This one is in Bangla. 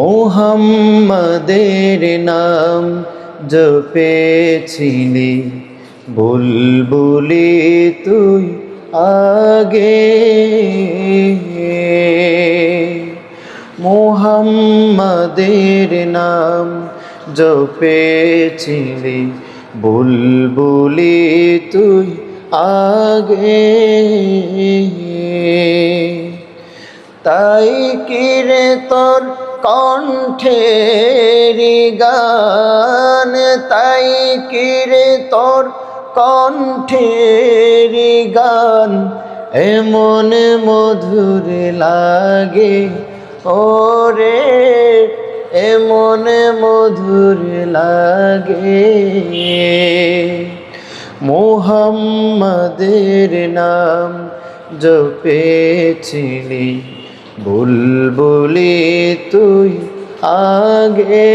মুহাম্মাদের নাম জপেছিলি বুলবুলি তুই আগে, মুহাম্মাদের নাম জপেছিলি বুলবুলি তুই আগে। তাই কিরে তোর কণ্ঠের গান, তাই কিরে তোর কণ্ঠের গান এমন মধুর লাগে ওরে, এমন মধুর লাগে। মুহাম্মাদের নাম জপেছিলি বুলবুলি তুই আগে।